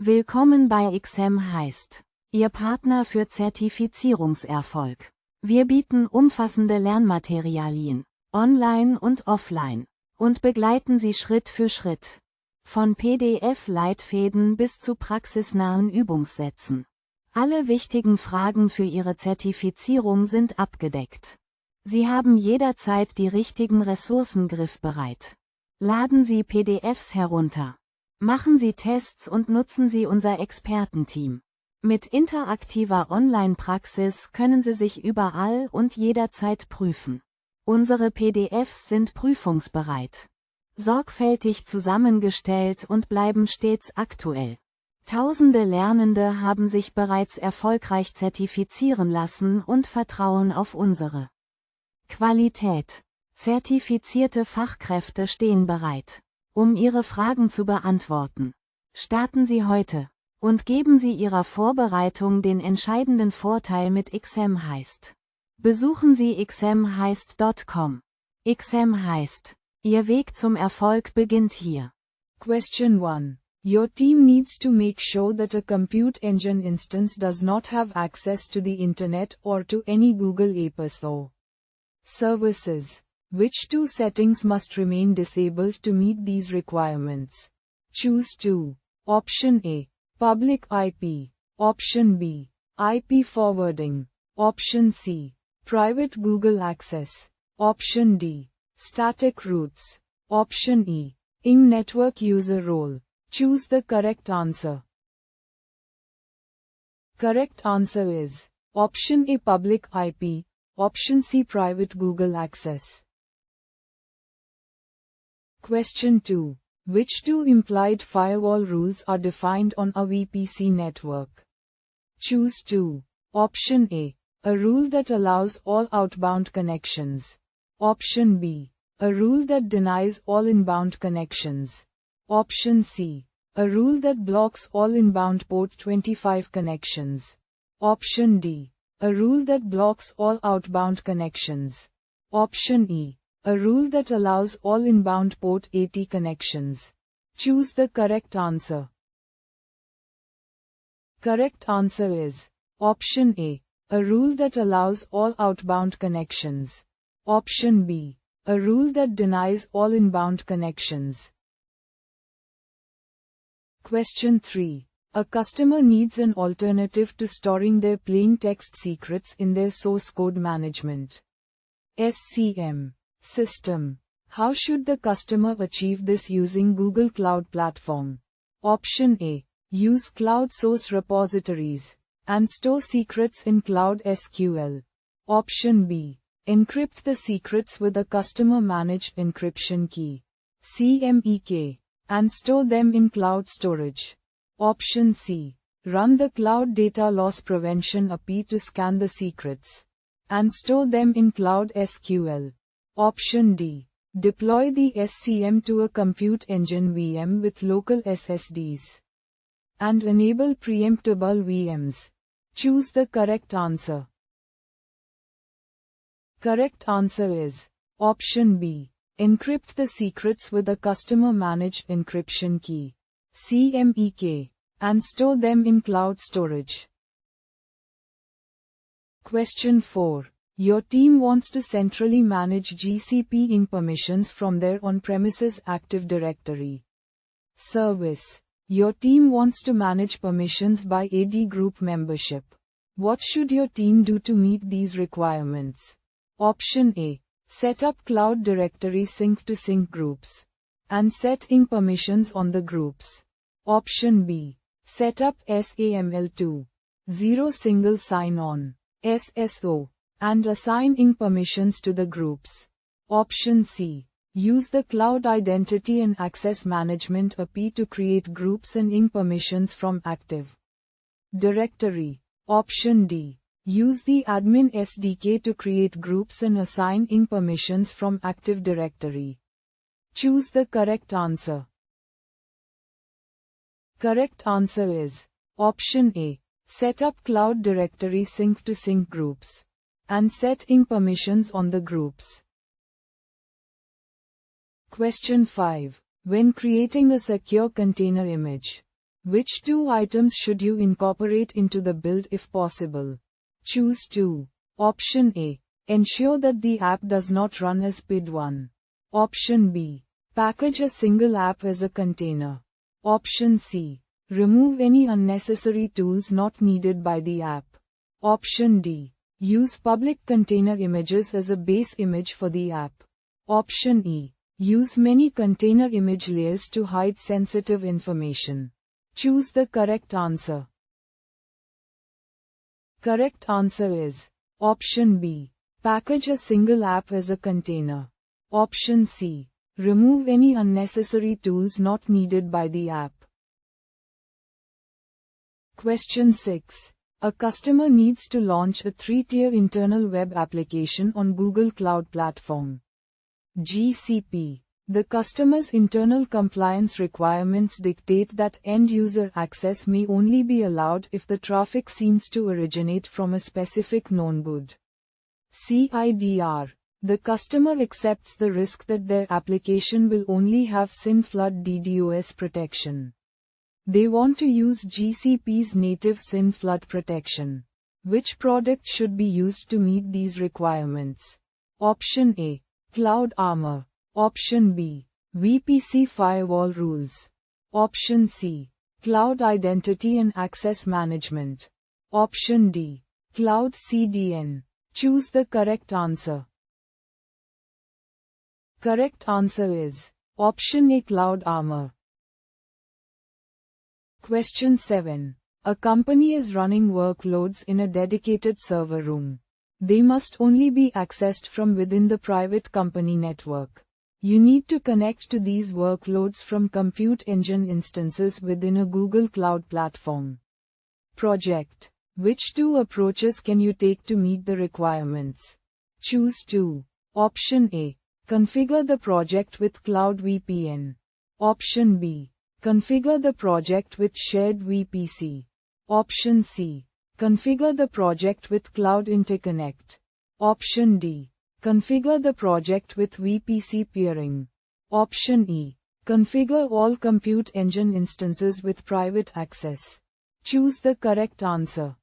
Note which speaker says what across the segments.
Speaker 1: Willkommen bei Heist, Ihr Partner für Zertifizierungserfolg. Wir bieten umfassende Lernmaterialien, online und offline, und begleiten Sie Schritt für Schritt. Von PDF-Leitfäden bis zu praxisnahen Übungssätzen. Alle wichtigen Fragen für Ihre Zertifizierung sind abgedeckt. Sie haben jederzeit die richtigen Ressourcen griffbereit. Laden Sie PDFs herunter. Machen Sie Tests und nutzen Sie unser Expertenteam. Mit interaktiver Online-Praxis können Sie sich überall und jederzeit prüfen. Unsere PDFs sind prüfungsbereit, sorgfältig zusammengestellt und bleiben stets aktuell. Tausende Lernende haben sich bereits erfolgreich zertifizieren lassen und vertrauen auf unsere Qualität. Zertifizierte Fachkräfte stehen bereit, um Ihre Fragen zu beantworten. Starten Sie heute und geben Sie Ihrer Vorbereitung den entscheidenden Vorteil mit Heist. Besuchen Sie xmheist.com. Heist. Ihr Weg zum Erfolg beginnt hier.
Speaker 2: Question 1. Your team needs to make sure that a compute engine instance does not have access to the internet or to any Google apps or services. Which two settings must remain disabled to meet these requirements? Choose 2. Option A. Public IP. Option B. IP forwarding. Option C. Private Google access. Option D. Static routes. Option E. In-network user role. Choose the correct answer. Correct answer is Option A. Public IP. Option C. Private Google access. Question 2. Which two implied firewall rules are defined on a VPC network? Choose 2. Option A. A rule that allows all outbound connections. Option B. A rule that denies all inbound connections. Option C. A rule that blocks all inbound port 25 connections. Option D. A rule that blocks all outbound connections. Option E. A rule that allows all inbound port 80 connections. Choose the correct answer. Correct answer is Option A. A rule that allows all outbound connections. Option B. A rule that denies all inbound connections. Question 3. A customer needs an alternative to storing their plain text secrets in their source code management (SCM) system. How should the customer achieve this using Google Cloud Platform? Option A. Use cloud source repositories and store secrets in Cloud SQL. Option B. Encrypt the secrets with a customer-managed encryption key (CMEK) and store them in cloud storage. Option C. Run the Cloud Data Loss Prevention API to scan the secrets and store them in Cloud SQL. Option D. Deploy the SCM to a compute engine VM with local SSDs and enable preemptible VMs. Choose the correct answer. Correct answer is Option B. Encrypt the secrets with a customer-managed encryption key (CMEK) and store them in cloud storage. Question 4. Your team wants to centrally manage GCP Inc. permissions from their on-premises Active Directory service. Your team wants to manage permissions by AD group membership. What should your team do to meet these requirements? Option A. Set up Cloud Directory Sync to Sync groups and set Inc. permissions on the groups. Option B. Set up SAML2 0 Single Sign-On SSO and assign Inc. permissions to the groups. Option C. Use the Cloud Identity and Access Management API to create groups and Inc. permissions from Active Directory. Option D. Use the Admin SDK to create groups and assign Inc. permissions from Active Directory. Choose the correct answer. Correct answer is Option A. Set up Cloud Directory Sync to Sync groups and set Inc. permissions on the groups. Question 5. When creating a secure container image, Which two items should you incorporate into the build if possible? Choose 2. Option A. Ensure that the app does not run as PID1. Option B. Package a single app as a container. Option C. Remove any unnecessary tools not needed by the app. Option D. Use public container images as a base image for the app. Option E. Use many container image layers to hide sensitive information. Choose the correct answer. Correct answer is Option B. Package a single app as a container. Option C. Remove any unnecessary tools not needed by the app. Question 6. A customer needs to launch a 3-tier internal web application on Google Cloud Platform (GCP). The customer's internal compliance requirements dictate that end-user access may only be allowed if the traffic seems to originate from a specific known good. CIDR. The customer accepts the risk that their application will only have SYN flood DDoS protection. They want to use GCP's native SYN flood protection. Which product should be used to meet these requirements? Option A. Cloud Armor. Option B. VPC Firewall Rules. Option C. Cloud Identity and Access Management. Option D. Cloud CDN. Choose the correct answer. Correct answer is Option A. Cloud Armor. Question 7. A company is running workloads in a dedicated server room. They must only be accessed from within the private company network. You need to connect to these workloads from Compute Engine instances within a Google Cloud Platform project. Which two approaches can you take to meet the requirements? Choose 2. Option A. Configure the project with Cloud VPN. Option B. Configure the project with Shared VPC. Option C. Configure the project with Cloud Interconnect. Option D. Configure the project with VPC peering. Option E. Configure all Compute Engine instances with private access. Choose the correct answer.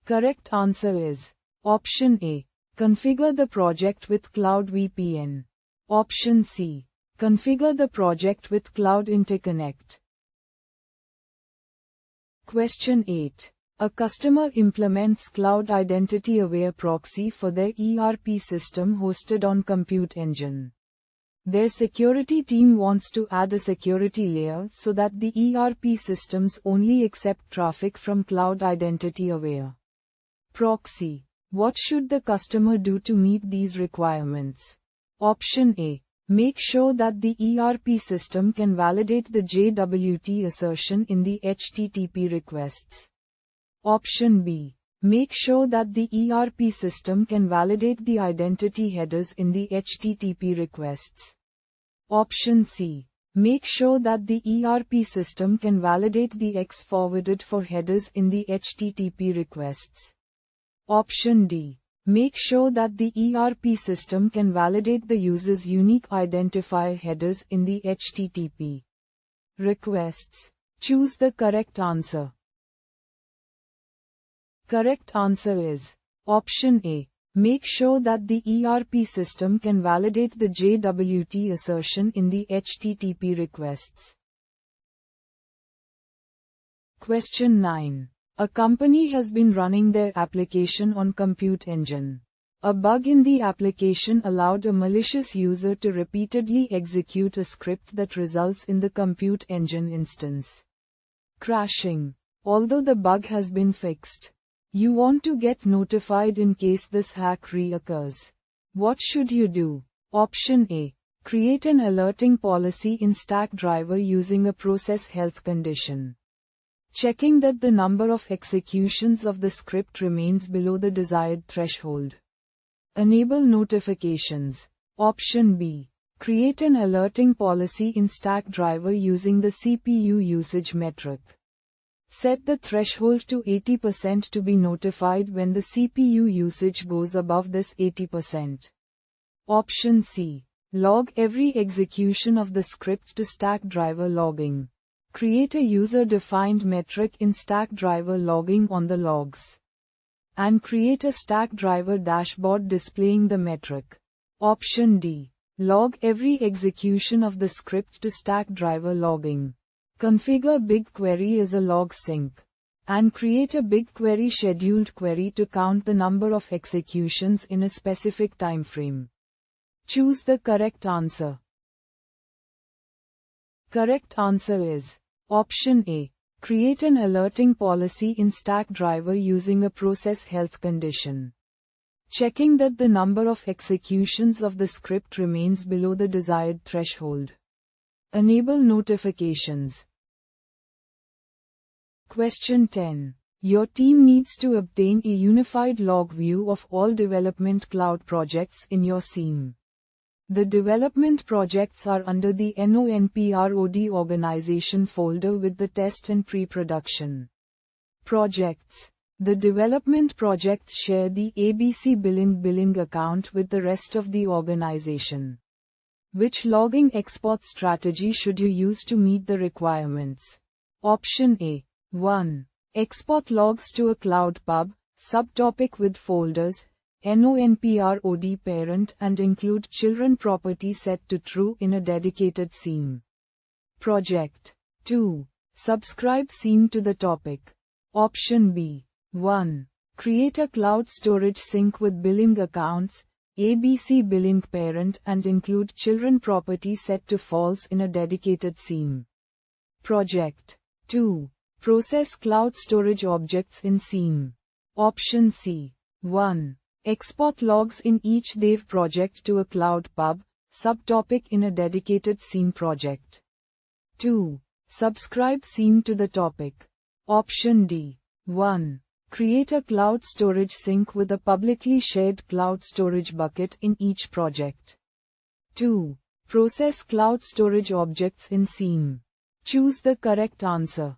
Speaker 2: Correct answer is Option A. Configure the project with Cloud VPN. Option C. Configure the project with Cloud Interconnect. Question 8. A customer implements Cloud Identity Aware Proxy for their ERP system hosted on Compute Engine. Their security team wants to add a security layer so that the ERP systems only accept traffic from Cloud Identity Aware Proxy. What should the customer do to meet these requirements? Option A. Make sure that the ERP system can validate the JWT assertion in the HTTP requests. Option B. Make sure that the ERP system can validate the identity headers in the HTTP requests. Option C. Make sure that the ERP system can validate the X forwarded for headers in the HTTP requests. Option D. Make sure that the ERP system can validate the user's unique identifier headers in the HTTP requests. Choose the correct answer. Correct answer is Option A. Make sure that the ERP system can validate the JWT assertion in the HTTP requests. Question 9. A company has been running their application on Compute Engine. A bug in the application allowed a malicious user to repeatedly execute a script that results in the Compute Engine instance crashing. Although the bug has been fixed, you want to get notified in case this hack reoccurs. What should you do? Option A. Create an alerting policy in Stackdriver using a process health condition, checking that the number of executions of the script remains below the desired threshold. Enable notifications. Option B. Create an alerting policy in Stackdriver using the CPU usage metric. Set the threshold to 80% to be notified when the CPU usage goes above this 80%. Option C. Log every execution of the script to Stackdriver logging. Create a user-defined metric in Stackdriver logging on the logs. And create a Stackdriver dashboard displaying the metric. Option D. Log every execution of the script to Stackdriver logging. Configure BigQuery as a log sync. And create a BigQuery scheduled query to count the number of executions in a specific time frame. Choose the correct answer. Correct answer is Option A. Create an alerting policy in Stackdriver using a process health condition. Checking that the number of executions of the script remains below the desired threshold. Enable notifications. Question 10. Your team needs to obtain a unified log view of all development cloud projects in your SIEM. The development projects are under the NONPROD organization folder with the test and pre-production projects. The development projects share the ABC billing account with the rest of the organization. Which logging export strategy should you use to meet the requirements? Option A. 1. Export logs to a cloud pub, subtopic with folders, NONPROD parent and include children property set to true in a dedicated SIEM project. 2. Subscribe SIEM to the topic. Option B. 1. Create a cloud storage sync with billing accounts, ABC billing parent and include children property set to false in a dedicated SIEM project. 2. Process cloud storage objects in SIEM. Option C. 1. Export logs in each dev project to a cloud pub, subtopic in a dedicated SIEM project. 2. Subscribe SIEM to the topic. Option D. 1. Create a cloud storage sync with a publicly shared cloud storage bucket in each project. 2. Process cloud storage objects in SIEM. Choose the correct answer.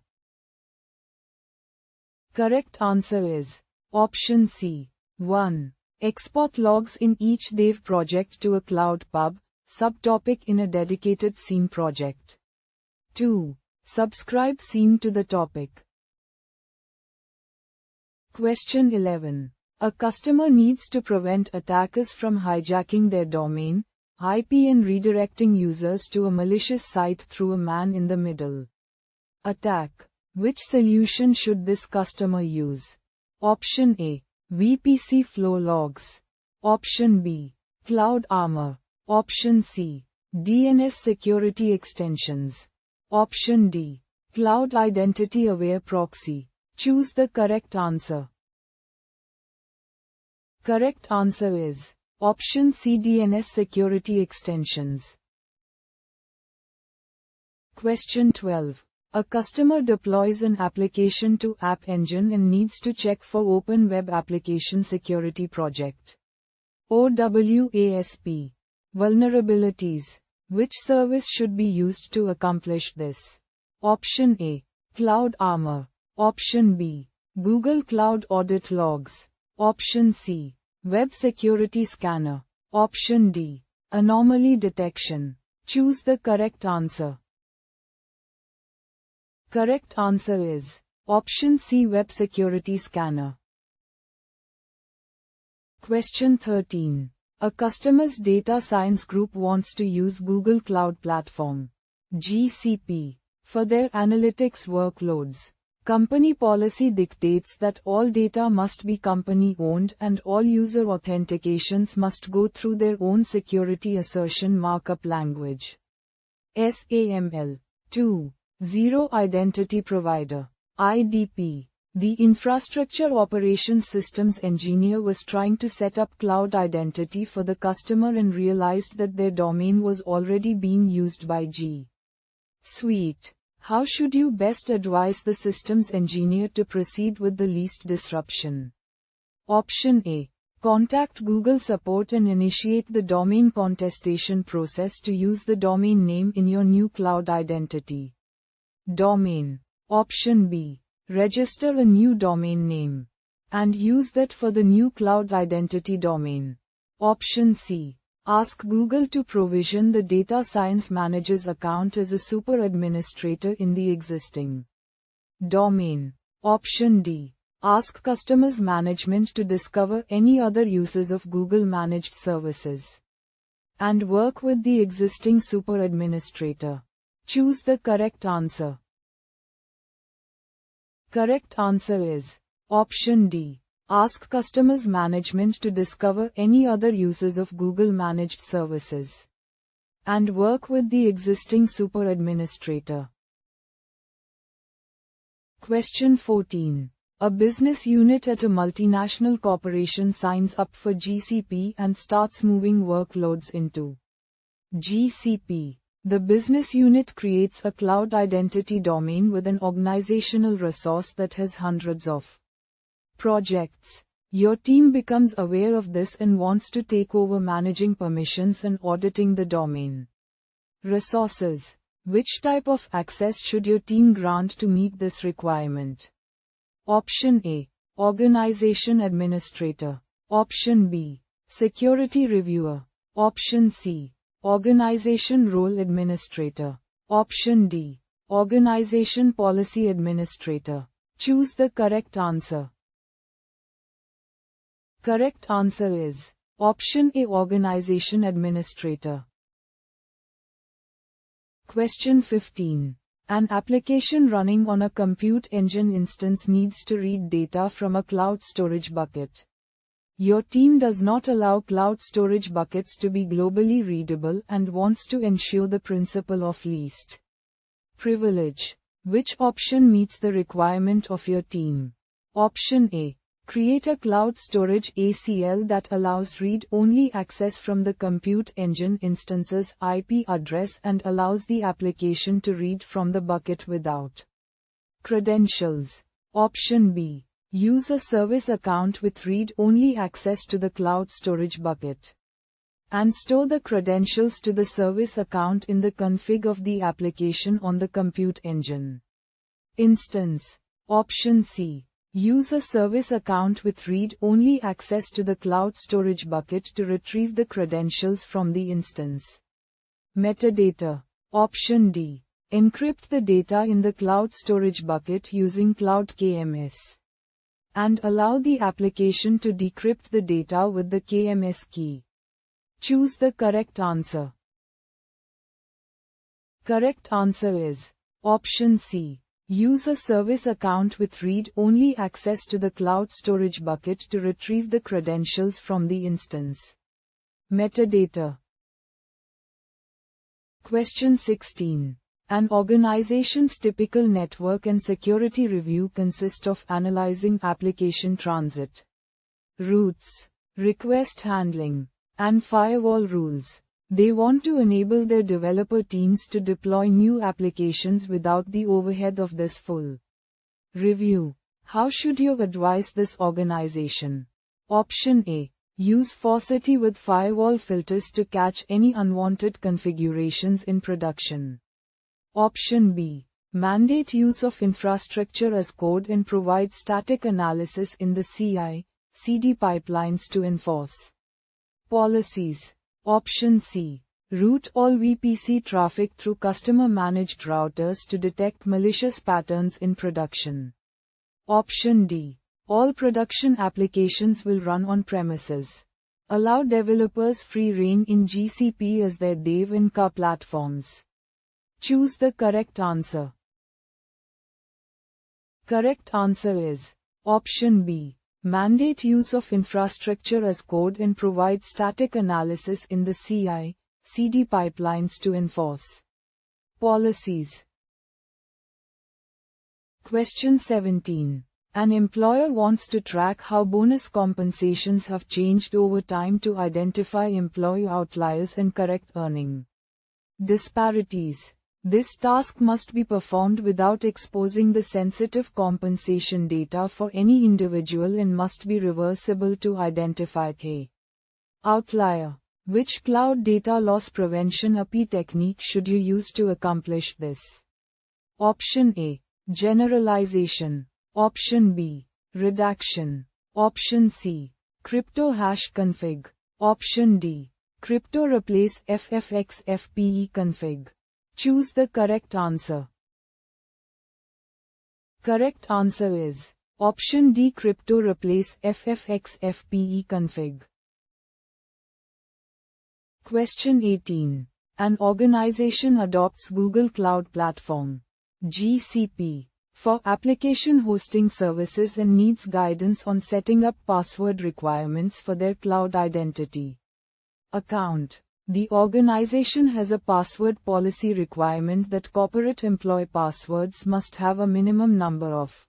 Speaker 2: Correct answer is Option C. 1. Export logs in each dev project to a cloud pub, subtopic in a dedicated SIEM project. 2. Subscribe SIEM to the topic. Question 11. A customer needs to prevent attackers from hijacking their domain, IP and redirecting users to a malicious site through a man-in-the-middle attack. Which solution should this customer use? Option A. VPC flow logs. Option B. Cloud Armor. Option C. DNS security extensions. Option D. Cloud Identity Aware Proxy. Choose the correct answer. Correct answer is Option C. DNS security extensions. Question 12. A customer deploys an application to App Engine and needs to check for Open Web Application Security Project OWASP vulnerabilities. Which service should be used to accomplish this? Option A. Cloud Armor. Option B. Google Cloud Audit Logs. Option C. Web Security Scanner. Option D. Anomaly Detection. Choose the correct answer. Correct answer is Option C. Web Security Scanner. Question 13. A customer's data science group wants to use Google Cloud Platform (GCP) for their analytics workloads. Company policy dictates that all data must be company-owned and all user authentications must go through their own security assertion markup language (SAML). 2. Zero Identity Provider (IDP). The infrastructure operations systems engineer was trying to set up cloud identity for the customer and realized that their domain was already being used by G Suite. How should you best advise the systems engineer to proceed with the least disruption? Option A. Contact Google support and initiate the domain contestation process to use the domain name in your new cloud identity domain. Option B. Register a new domain name and use that for the new cloud identity domain. Option C. Ask Google to provision the data science manager's account as a super administrator in the existing domain. Option D. Ask customers management to discover any other uses of Google managed services and work with the existing super administrator. Choose the correct answer. Correct answer is option D. Ask customers management to discover any other uses of Google managed services and work with the existing super administrator. Question 14. A business unit at a multinational corporation signs up for GCP and starts moving workloads into GCP. The business unit creates a cloud identity domain with an organizational resource that has hundreds of projects. Your team becomes aware of this and wants to take over managing permissions and auditing the domain resources. Which type of access should your team grant to meet this requirement? Option A. Organization Administrator. Option B. Security Reviewer. Option C. Organization Role Administrator. Option D. Organization Policy Administrator. Choose the correct answer. Correct answer is option A. Organization Administrator. Question 15. An application running on a compute engine instance needs to read data from a cloud storage bucket. Your team does not allow cloud storage buckets to be globally readable and wants to ensure the principle of least privilege. Which option meets the requirement of your team? Option A. Create a cloud storage ACL that allows read-only access from the compute engine instance's IP address and allows the application to read from the bucket without credentials. Option B. Use a service account with read-only access to the cloud storage bucket and store the credentials to the service account in the config of the application on the compute engine instance. Option C. Use a service account with read-only access to the cloud storage bucket to retrieve the credentials from the instance. Metadata. Option D. Encrypt the data in the cloud storage bucket using Cloud KMS and allow the application to decrypt the data with the KMS key. Choose the correct answer. Correct answer is option C. Use a service account with read-only access to the cloud storage bucket to retrieve the credentials from the instance. Metadata. Question 16. An organization's typical network and security review consist of analyzing application transit routes, request handling, and firewall rules. They want to enable their developer teams to deploy new applications without the overhead of this full review. How should you advise this organization? Option A. Use Faucety with firewall filters to catch any unwanted configurations in production. Option B. Mandate use of infrastructure as code and provide static analysis in the CI/CD pipelines to enforce policies. Option C. Route all VPC traffic through customer-managed routers to detect malicious patterns in production. Option D. All production applications will run on premises. Allow developers free rein in GCP as their dev and CA platforms. Choose the correct answer. Correct answer is option B. Mandate use of infrastructure as code and provide static analysis in the CI/CD pipelines to enforce policies. Question 17. An employer wants to track how bonus compensations have changed over time to identify employee outliers and correct earning disparities. This task must be performed without exposing the sensitive compensation data for any individual and must be reversible to identify the outlier. Which cloud data loss prevention API technique should you use to accomplish this? Option A. Generalization. Option B. Redaction. Option C. Crypto hash config. Option D. Crypto replace FFX-FPE config. Choose the correct answer. Correct answer is option D. Crypto replace FFX-FPE config. Question 18. An organization adopts Google Cloud Platform (GCP) for application hosting services and needs guidance on setting up password requirements for their cloud identity account. The organization has a password policy requirement that corporate employee passwords must have a minimum number of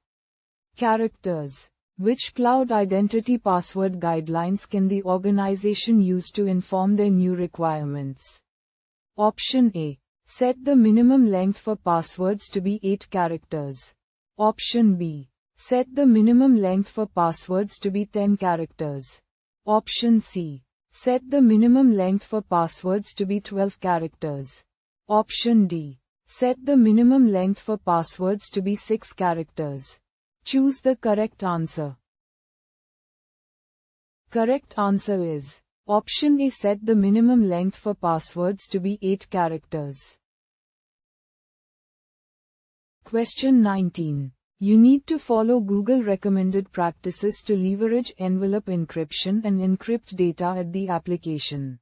Speaker 2: characters. Which cloud identity password guidelines can the organization use to inform their new requirements? Option A. Set the minimum length for passwords to be 8 characters. Option B. Set the minimum length for passwords to be 10 characters. Option C. Set the minimum length for passwords to be 12 characters. Option D. Set the minimum length for passwords to be 6 characters. Choose the correct answer. Correct answer is option A. Set the minimum length for passwords to be 8 characters. Question 19. You need to follow Google recommended practices to leverage envelope encryption and encrypt data at the application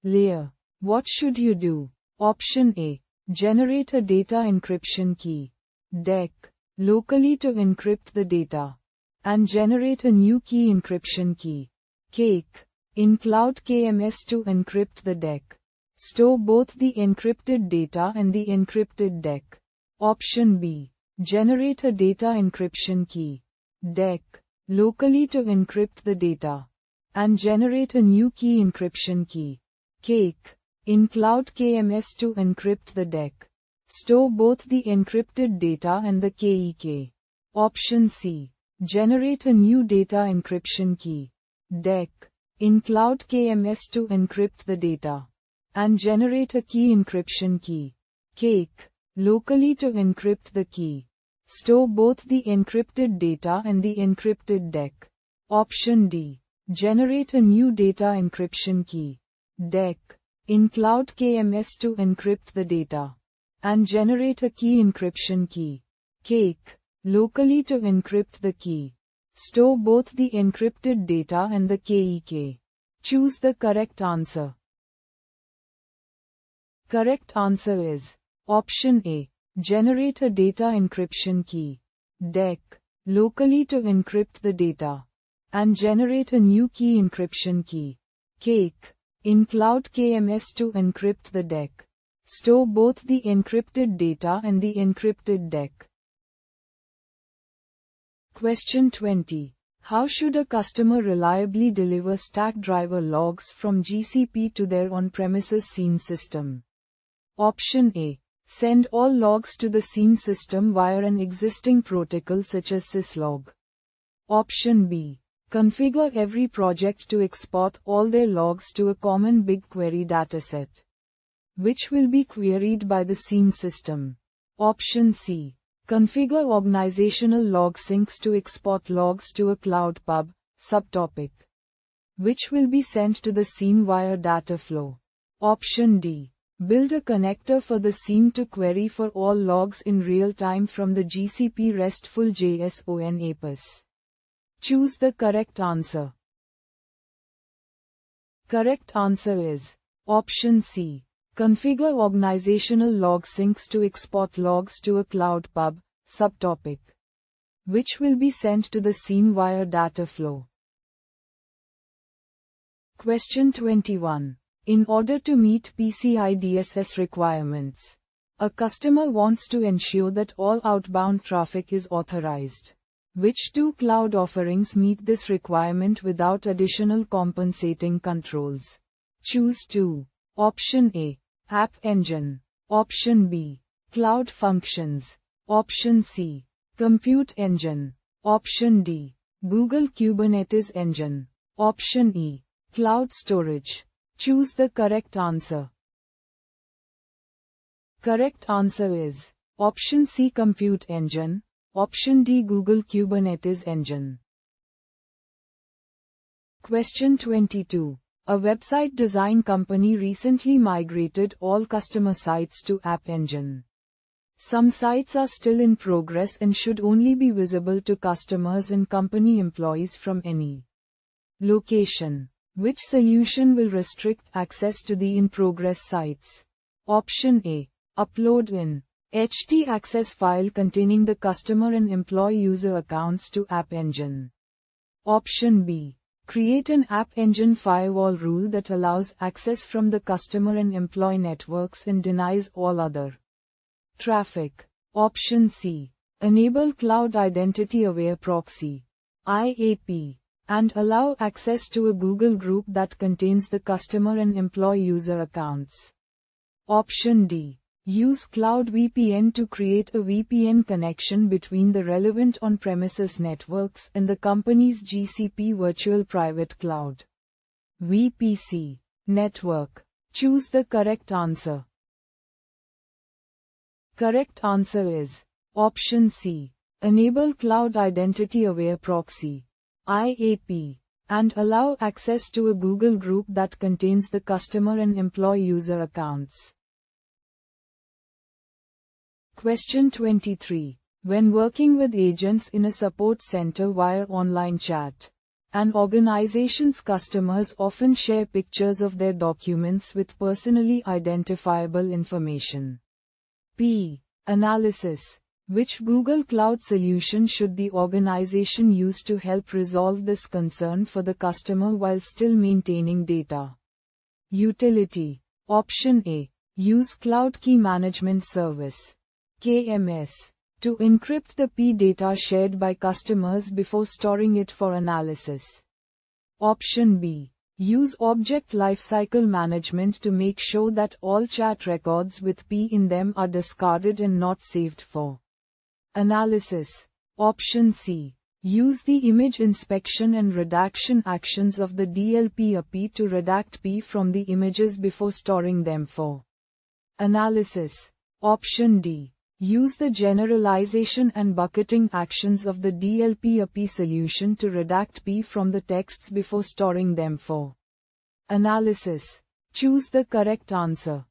Speaker 2: layer. What should you do? Option A. Generate a data encryption key (DEC) locally to encrypt the data, and generate a new key encryption key (CAKE) in Cloud KMS to encrypt the DEC. Store both the encrypted data and the encrypted DEC. Option B. Generate a data encryption key (DEC) locally to encrypt the data, and generate a new key encryption key (CAKE) in Cloud KMS to encrypt the DEC. Store both the encrypted data and the KEK. Option C. Generate a new data encryption key (DEC) in Cloud KMS to encrypt the data, and generate a key encryption key (CAKE) locally to encrypt the key. Store both the encrypted data and the encrypted DEC. Option D. Generate a new data encryption key (DEC) in Cloud KMS to encrypt the data, and generate a key encryption key (CAKE) locally to encrypt the key. Store both the encrypted data and the KEK. Choose the correct answer. Correct answer is option A. Generate a data encryption key (DEC) locally to encrypt the data, and generate a new key encryption key (CAKE) in Cloud KMS to encrypt the DEC. Store both the encrypted data and the encrypted DEC. Question 20. How should a customer reliably deliver stack driver logs from GCP to their on-premises SIEM system? Option A. Send all logs to the SIEM system via an existing protocol such as syslog. Option B. Configure every project to export all their logs to a common BigQuery dataset, which will be queried by the SIEM system. Option C. Configure organizational log syncs to export logs to a cloud pub subtopic, which will be sent to the SIEM via data flow. Option D. Build a connector for the SIEM to query for all logs in real time from the GCP RESTful JSON APIs. Choose the correct answer. Correct answer is option C. Configure organizational log syncs to export logs to a cloud pub subtopic, which will be sent to the SIEM via data flow. Question 21. In order to meet PCI DSS requirements, a customer wants to ensure that all outbound traffic is authorized. Which two cloud offerings meet this requirement without additional compensating controls? Choose two. Option A. App Engine. Option B. Cloud Functions. Option C. Compute Engine. Option D. Google Kubernetes Engine. Option E. Cloud Storage. Choose the correct answer. Correct answer is option C. Compute Engine. Option D. Google Kubernetes Engine. Question 22. A website design company recently migrated all customer sites to App Engine. Some sites are still in progress and should only be visible to customers and company employees from any location. Which solution will restrict access to the in-progress sites? Option A. Upload in HT access file containing the customer and employee user accounts to App Engine. Option B. Create an App Engine firewall rule that allows access from the customer and employee networks and denies all other traffic. Option C. Enable Cloud Identity Aware Proxy (IAP) and allow access to a Google group that contains the customer and employee user accounts. Option D. Use Cloud VPN to create a VPN connection between the relevant on-premises networks and the company's GCP Virtual Private Cloud (VPC) network. Choose the correct answer. Correct answer is Option C. Enable Cloud Identity Aware Proxy (IAP) and allow access to a Google group that contains the customer and employee user accounts. Question 23. When working with agents in a support center via online chat, an organization's customers often share pictures of their documents with personally identifiable information. P. Analysis. Which Google Cloud solution should the organization use to help resolve this concern for the customer while still maintaining data? Utility. Option A. Use Cloud Key Management Service (KMS) to encrypt the P data shared by customers before storing it for analysis. Option B. Use Object Lifecycle Management to make sure that all chat records with P in them are discarded and not saved for analysis. Option C. Use the image inspection and redaction actions of the DLP API to redact P from the images before storing them for analysis. Option D. Use the generalization and bucketing actions of the DLP API solution to redact P from the texts before storing them for analysis. Choose the correct answer.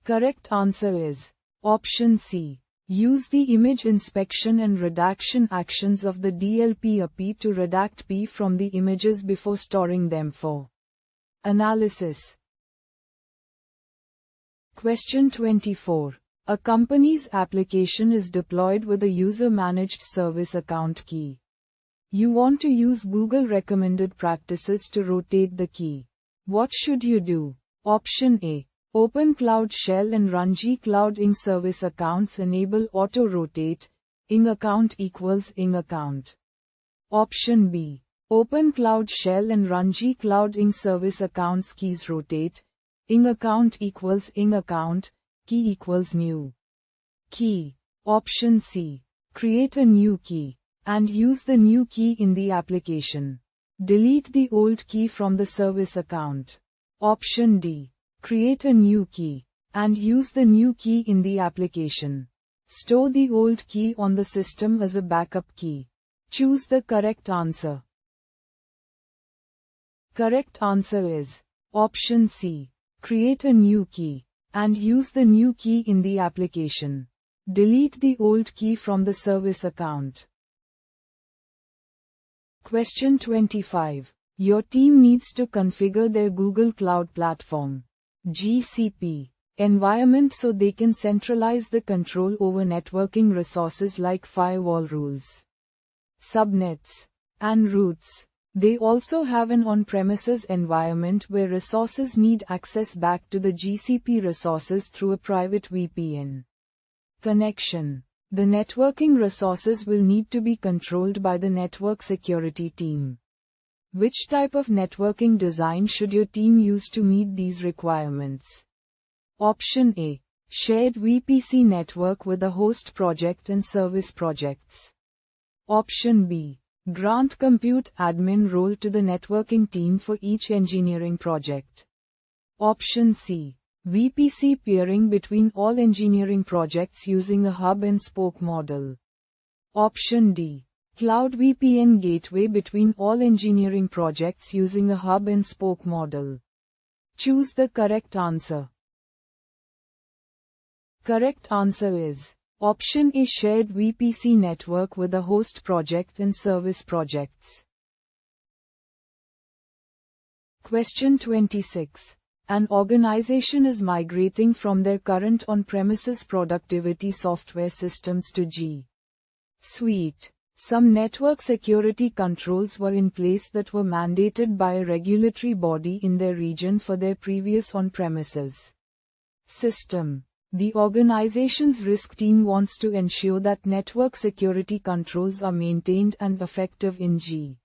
Speaker 2: Correct answer is Option C. Use the image inspection and redaction actions of the DLP API to redact P from the images before storing them for analysis. Question 24. A company's application is deployed with a user-managed service account key. You want to use Google recommended practices to rotate the key. What should you do? Option A. Open Cloud Shell and run G-Cloud ing service accounts. Enable auto-rotate, ing account equals ing account. Option B. Open Cloud Shell and run G-Cloud ing service accounts keys rotate, ing account equals ing account, key equals new key. Option C. Create a new key, and use the new key in the application. Delete the old key from the service account. Option D. Create a new key, and use the new key in the application. Store the old key on the system as a backup key. Choose the correct answer. Correct answer is Option C. Create a new key, and use the new key in the application. Delete the old key from the service account. Question 25. Your team needs to configure their Google Cloud Platform (GCP) environment so they can centralize the control over networking resources like firewall rules, subnets, and routes. They also have an on-premises environment where resources need access back to the GCP resources through a private VPN connection. The networking resources will need to be controlled by the network security team. Which type of networking design should your team use to meet these requirements? Option A. Shared VPC network with a host project and service projects. Option B. Grant compute admin role to the networking team for each engineering project. Option C. VPC peering between all engineering projects using a hub and spoke model. Option D. Cloud VPN gateway between all engineering projects using a hub and spoke model. Choose the correct answer. Correct answer is option A, shared VPC network with a host project and service projects. Question 26. An organization is migrating from their current on-premises productivity software systems to G Suite. Some network security controls were in place that were mandated by a regulatory body in their region for their previous on-premises system. The organization's risk team wants to ensure that network security controls are maintained and effective in G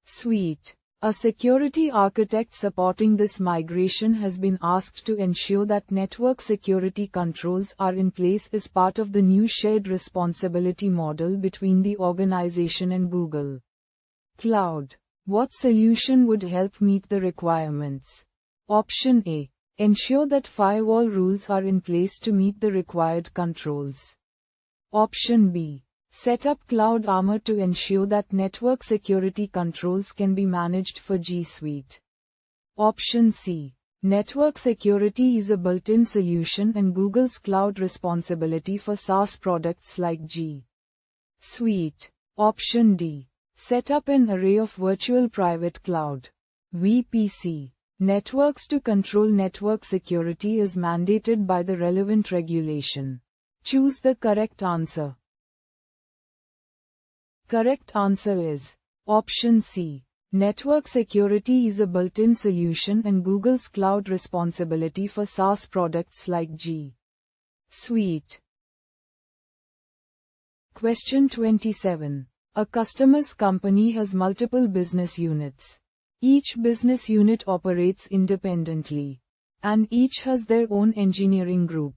Speaker 2: Suite. A security architect supporting this migration has been asked to ensure that network security controls are in place as part of the new shared responsibility model between the organization and Google Cloud. What solution would help meet the requirements? Option A. Ensure that firewall rules are in place to meet the required controls. Option B. Set up Cloud Armor to ensure that network security controls can be managed for G Suite. Option C. Network security is a built-in solution and Google's cloud responsibility for SaaS products like G Suite. Option D. Set up an array of virtual private cloud (VPC) networks to control network security as mandated by the relevant regulation. Choose the correct answer. Correct answer is option C. Network security is a built-in solution and Google's cloud responsibility for SaaS products like G Suite. Question 27. A customer's company has multiple business units. Each business unit operates independently, and each has their own engineering group.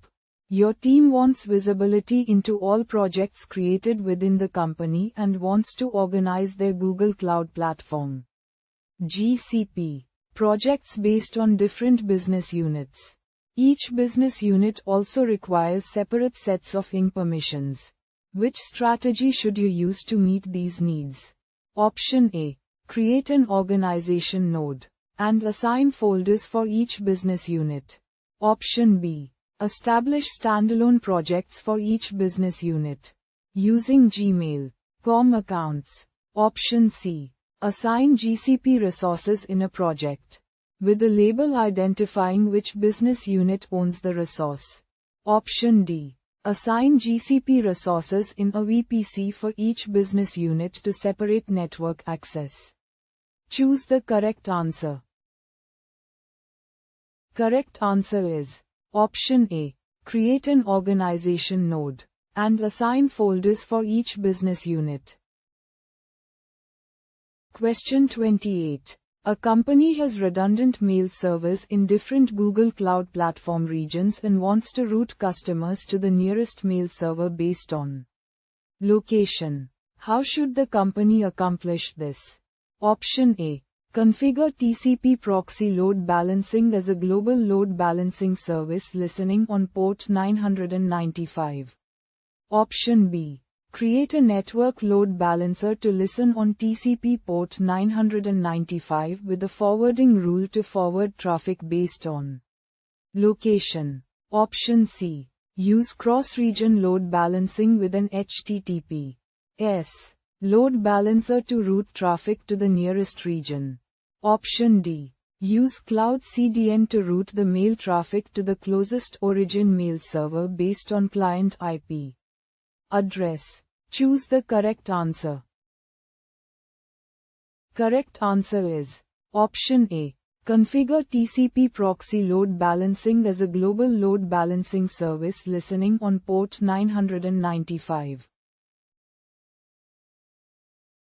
Speaker 2: Your team wants visibility into all projects created within the company and wants to organize their Google Cloud Platform (GCP) projects based on different business units. Each business unit also requires separate sets of ING permissions. Which strategy should you use to meet these needs? Option A. Create an organization node and assign folders for each business unit. Option B. Establish standalone projects for each business unit using Gmail.com accounts. Option C. Assign GCP resources in a project with a label identifying which business unit owns the resource. Option D. Assign GCP resources in a VPC for each business unit to separate network access. Choose the correct answer. Correct answer is option A. Create an organization node and assign folders for each business unit. Question 28. A company has redundant mail servers in different Google Cloud Platform regions and wants to route customers to the nearest mail server based on location. How should the company accomplish this? Option A. Configure TCP proxy load balancing as a global load balancing service listening on port 995. Option B. Create a network load balancer to listen on TCP port 995 with a forwarding rule to forward traffic based on location. Option C. Use cross-region load balancing with an HTTPS load balancer to route traffic to the nearest region. Option D. Use Cloud CDN to route the mail traffic to the closest origin mail server based on client IP address. Choose the correct answer. Correct answer is option A. Configure TCP proxy load balancing as a global load balancing service listening on port 995.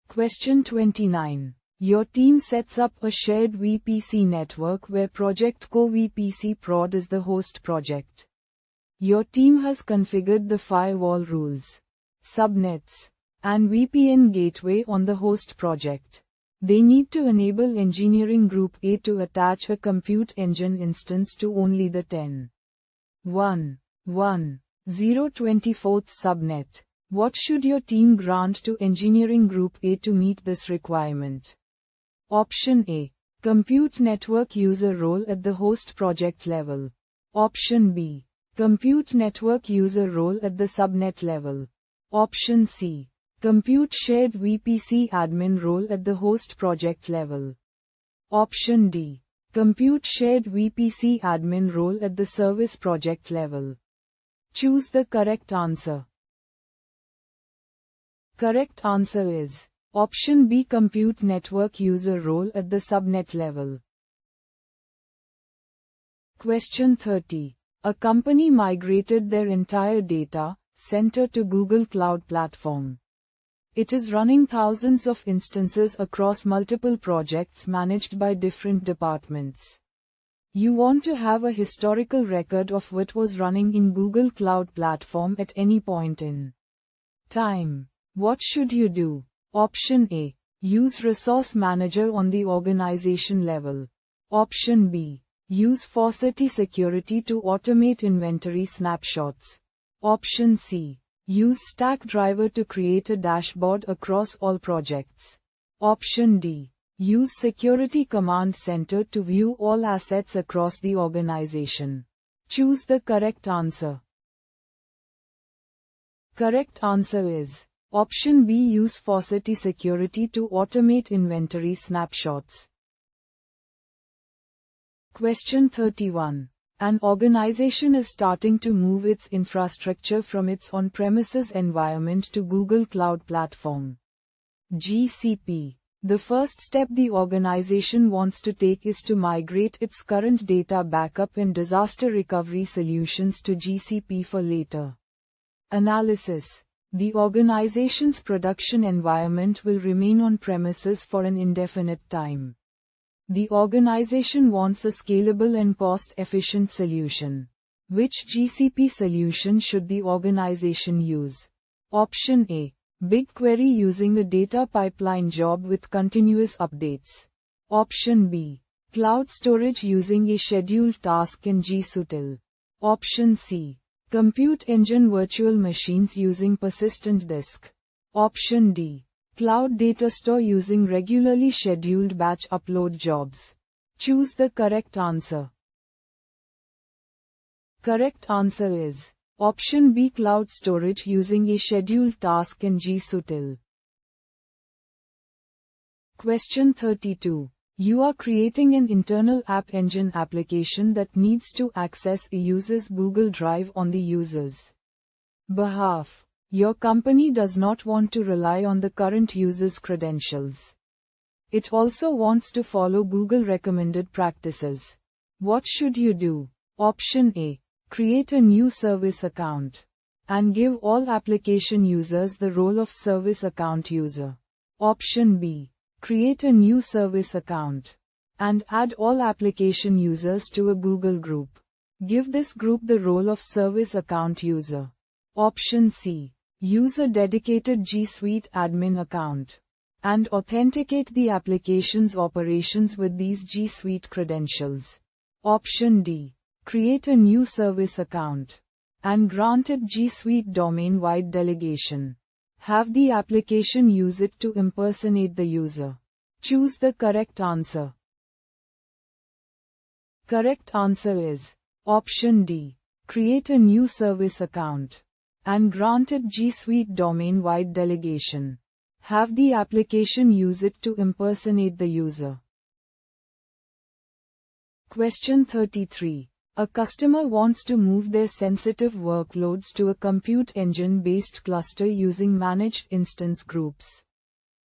Speaker 2: Question 29. Your team sets up a shared VPC network where Project Co-VPC Prod is the host project. Your team has configured the firewall rules, subnets, and VPN gateway on the host project. They need to enable Engineering Group A to attach a Compute Engine instance to only the 10.1.1.0.24th subnet. What should your team grant to Engineering Group A to meet this requirement? Option A. Compute network user role at the host project level. Option B. Compute network user role at the subnet level. Option C. Compute shared VPC admin role at the host project level. Option D. Compute shared VPC admin role at the service project level. Choose the correct answer. Correct answer is option B. Compute network user role at the subnet level. Question 30. A company migrated their entire data center to Google Cloud Platform. It is running thousands of instances across multiple projects managed by different departments. You want to have a historical record of what was running in Google Cloud Platform at any point in time. What should you do? Option A. Use Resource Manager on the organization level. Option B. Use Faucety Security to automate inventory snapshots. Option C. Use Stackdriver to create a dashboard across all projects. Option D. Use Security Command Center to view all assets across the organization. Choose the correct answer. Correct answer is option B. Use Faucety Security to automate inventory snapshots. Question 31. An organization is starting to move its infrastructure from its on-premises environment to Google Cloud Platform, GCP. The first step the organization wants to take is to migrate its current data backup and disaster recovery solutions to GCP for later analysis. The organization's production environment will remain on premises for an indefinite time. The organization wants a scalable and cost-efficient solution. Which GCP solution should the organization use? Option A. BigQuery using a data pipeline job with continuous updates. Option B. Cloud storage using a scheduled task in GSutil. Option C. Compute engine virtual machines using persistent disk. Option D. Cloud data store using regularly scheduled batch upload jobs. Choose the correct answer. Correct answer is option B. Cloud storage using a scheduled task in GSutil. Question 32. You are creating an internal App Engine application that needs to access a user's Google Drive on the user's behalf. Your company does not want to rely on the current user's credentials. It also wants to follow Google recommended practices. What should you do? Option A. Create a new service account and give all application users the role of service account user. Option B. Create a new service account and add all application users to a Google group. Give this group the role of service account user. Option C. Use a dedicated G Suite admin account and authenticate the application's operations with these G Suite credentials. Option D. Create a new service account and grant it G Suite domain-wide delegation. Have the application use it to impersonate the user. Choose the correct answer. Correct answer is option D. Create a new service account and grant it G Suite domain-wide delegation. Have the application use it to impersonate the user. Question 33. A customer wants to move their sensitive workloads to a compute engine-based cluster using managed instance groups.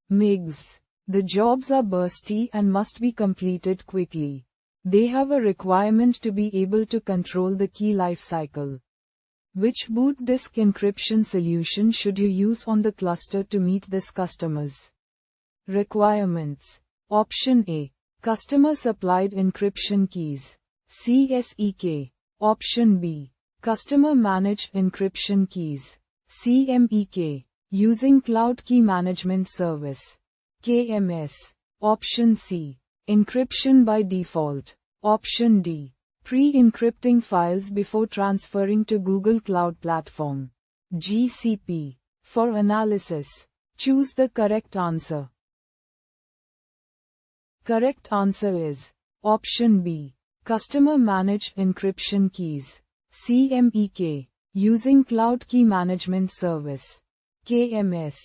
Speaker 2: MIGs. The jobs are bursty and must be completed quickly. They have a requirement to be able to control the key lifecycle. Which boot disk encryption solution should you use on the cluster to meet this customer's requirements? Option A. Customer supplied encryption keys. CSEK. Option B. Customer managed encryption keys. CMEK. Using Cloud Key Management Service. KMS. Option C. Encryption by default. Option D. Pre-encrypting files before transferring to Google Cloud Platform. GCP. For analysis, choose the correct answer. Correct answer is option B. Customer Managed Encryption Keys, CMEK, using Cloud Key Management Service, KMS.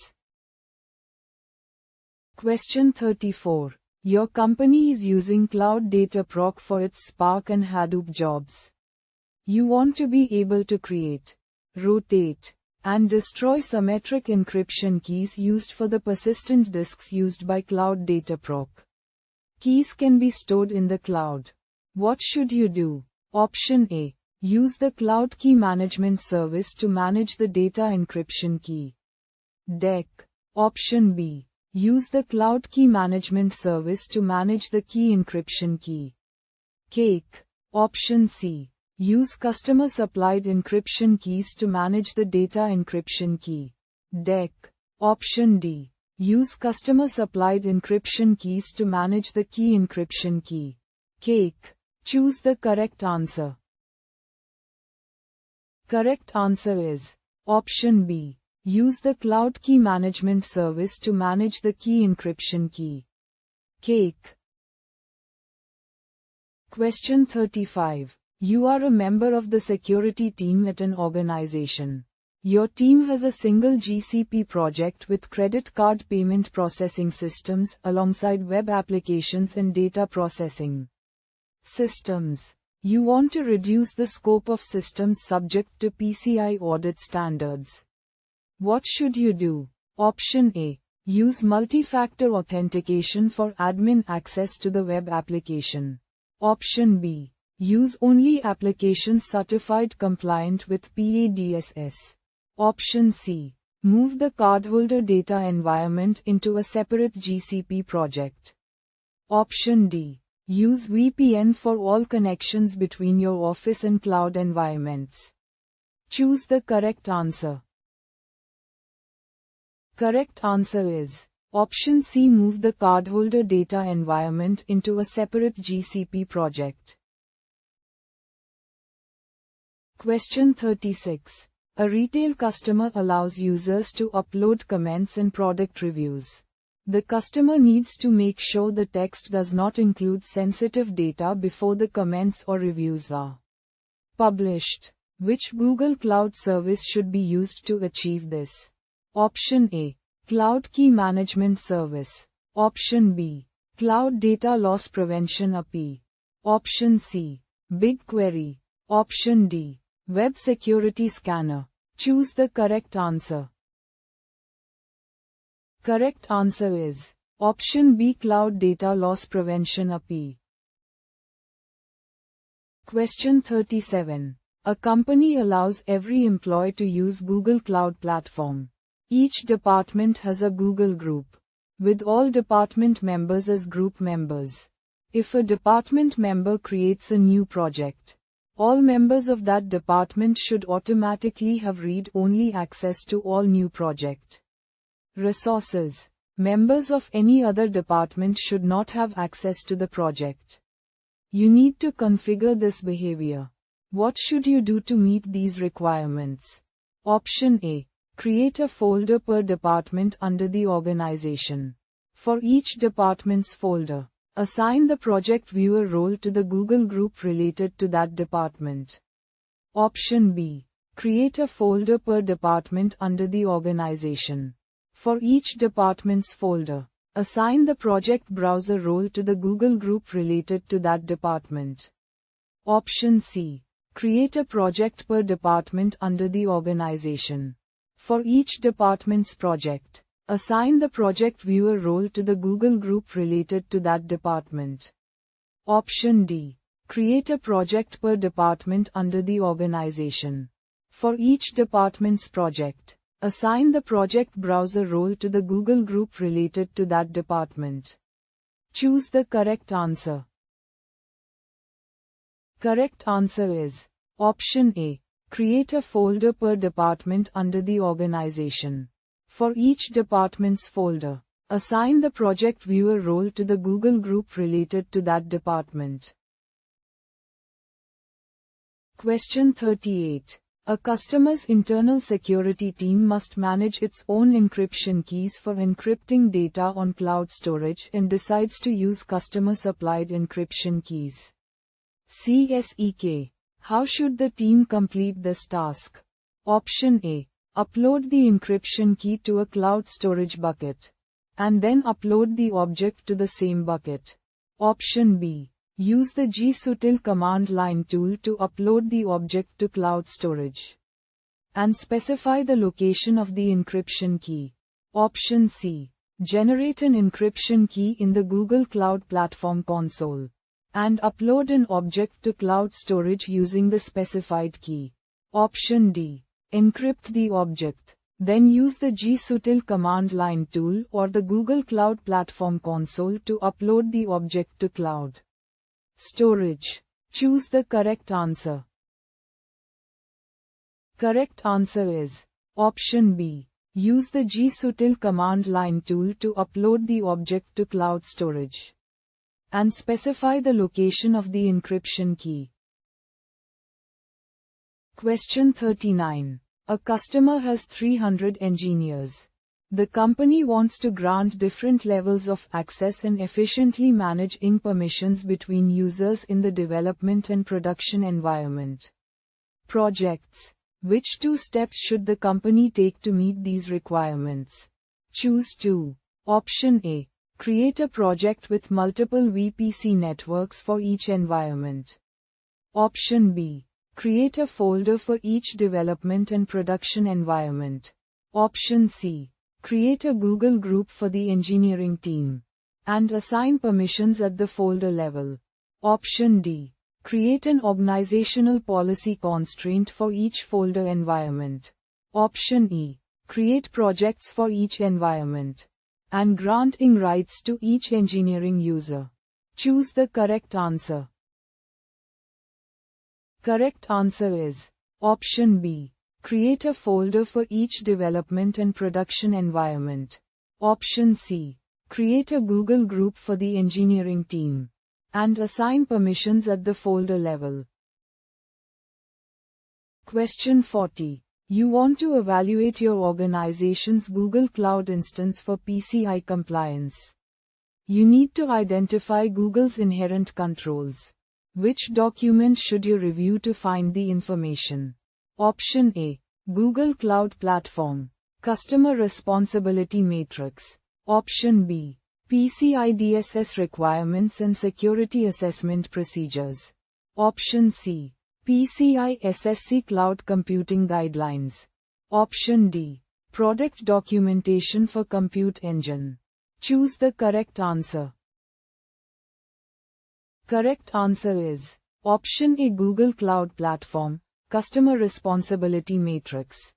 Speaker 2: Question 34. Your company is using Cloud Dataproc for its Spark and Hadoop jobs. You want to be able to create, rotate, and destroy symmetric encryption keys used for the persistent disks used by Cloud Dataproc. Keys can be stored in the cloud. What should you do? Option A. Use the Cloud Key Management Service to manage the data encryption key. DEC. Option B. Use the Cloud Key Management Service to manage the key encryption key. CAKE. Option C. Use customer-supplied encryption keys to manage the data encryption key. DEC. Option D. Use customer-supplied encryption keys to manage the key encryption key. CAKE. Choose the correct answer. Correct answer is option B. Use the Cloud Key Management Service to manage the key encryption key. CAKE. Question 35. You are a member of the security team at an organization. Your team has a single GCP project with credit card payment processing systems alongside web applications and data processing systems. You want to reduce the scope of systems subject to PCI audit standards. What should you do? Option A. Use multi-factor authentication for admin access to the web application. Option B. Use only applications certified compliant with PADSS. Option C. Move the cardholder data environment into a separate GCP project. Option D. Use VPN for all connections between your office and cloud environments. Choose the correct answer. Correct answer is option C. Move the cardholder data environment into a separate GCP project. Question 36. A retail customer allows users to upload comments and product reviews. The customer needs to make sure the text does not include sensitive data before the comments or reviews are published. Which Google Cloud service should be used to achieve this? Option A. Cloud Key Management Service. Option B. Cloud Data Loss Prevention API. Option C. BigQuery. Option D. Web Security Scanner. Choose the correct answer. Correct answer is option B. Cloud Data Loss Prevention API. Question 37. A company allows every employee to use Google Cloud Platform. Each department has a Google group, with all department members as group members. If a department member creates a new project, all members of that department should automatically have read-only access to all new project resources. Members of any other department should not have access to the project. You need to configure this behavior. What should you do to meet these requirements? Option A. Create a folder per department under the organization. For each department's folder, assign the project viewer role to the Google group related to that department. Option B. Create a folder per department under the organization. For each department's folder, assign the project browser role to the Google group related to that department. Option C. Create a project per department under the organization. For each department's project, assign the project viewer role to the Google group related to that department. Option D. Create a project per department under the organization. For each department's project, assign the project browser role to the Google group related to that department. Choose the correct answer. Correct answer is option A. Create a folder per department under the organization. For each department's folder, assign the project viewer role to the Google group related to that department. Question 38. A customer's internal security team must manage its own encryption keys for encrypting data on cloud storage and decides to use customer-supplied encryption keys. CSEK. How should the team complete this task? Option A. Upload the encryption key to a cloud storage bucket, and then upload the object to the same bucket. Option B. Use the gsutil command line tool to upload the object to cloud storage, and specify the location of the encryption key. Option C. Generate an encryption key in the Google Cloud Platform console, and upload an object to cloud storage using the specified key. Option D. Encrypt the object, then use the gsutil command line tool or the Google Cloud Platform console to upload the object to cloud storage. Choose the correct answer. Correct answer is option B. Use the gsutil command line tool to upload the object to cloud storage, and specify the location of the encryption key. Question 39. A customer has 300 engineers. The company wants to grant different levels of access and efficiently manage permissions between users in the development and production environment. Projects. Which two steps should the company take to meet these requirements? Choose 2. Option A. Create a project with multiple VPC networks for each environment. Option B. Create a folder for each development and production environment. Option C. Create a Google group for the engineering team, and assign permissions at the folder level. Option D. Create an organizational policy constraint for each folder environment. Option E. Create projects for each environment, and granting rights to each engineering user. Choose the correct answer. Correct answer is option B. Create a folder for each development and production environment. Option C. Create a Google group for the engineering team, and assign permissions at the folder level. Question 40. You want to evaluate your organization's Google Cloud instance for PCI compliance. You need to identify Google's inherent controls. Which document should you review to find the information? Option A. Google Cloud Platform, Customer Responsibility Matrix. Option B. PCI DSS Requirements and Security Assessment Procedures. Option C. PCI SSC Cloud Computing Guidelines. Option D. Product Documentation for Compute Engine. Choose the correct answer. Correct answer is option A. Google Cloud Platform, Customer Responsibility Matrix.